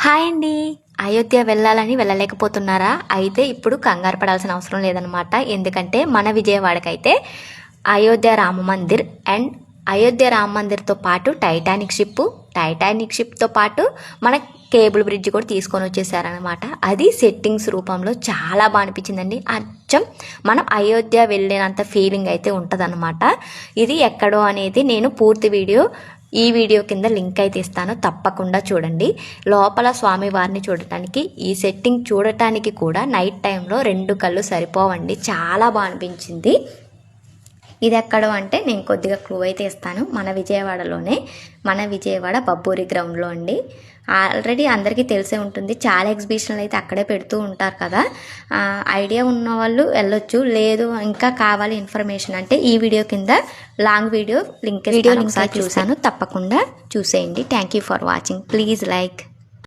Hi అండి. అయోధ్య వెళ్ళాలని వెళ్ళలేకపోతున్నారా? అయితే ఇప్పుడు కంగారు పడాల్సిన అవసరం లేదనమాట. ఎందుకంటే మన విజయవాడకైతే అయోధ్య రామ మందిర్ అండ్ అయోధ్య రామ మందిర్తో పాటు టైటానిక్ షిప్తో పాటు మన కేబుల్ బ్రిడ్జ్ కూడా తీసుకొని వచ్చేసారనమాట. అది సెట్టింగ్స్ రూపంలో చాలా బాగా అనిపించిందండి. అచ్చం మనం అయోధ్య వెళ్ళినంత ఫీలింగ్ అయితే ఉంటుందన్నమాట. ఇది ఎక్కడో అనేది నేను పూర్తి ఈ వీడియో కింద లింక్ అయితే ఇస్తాను, తప్పకుండా చూడండి. లోపల స్వామివారిని చూడటానికి, ఈ సెట్టింగ్ చూడటానికి కూడా నైట్ టైంలో 2 కళ్ళు సరిపోవండి. చాలా బాగా అనిపించింది. ఇది ఎక్కడో అంటే నేను కొద్దిగా క్లూ అయితే ఇస్తాను. మన విజయవాడ బబ్బూరి గ్రౌండ్లో అండి. ఆల్రెడీ అందరికీ తెలిసే ఉంటుంది, చాలా ఎగ్జిబిషన్లు అయితే అక్కడే పెడుతూ ఉంటారు కదా. ఐడియా ఉన్న వాళ్ళు వెళ్ళొచ్చు, లేదు ఇంకా కావాలి ఇన్ఫర్మేషన్ అంటే ఈ వీడియో కింద లాంగ్ వీడియో లింక్ చూసాను, తప్పకుండా చూసేయండి. Thank you for watching. Please like.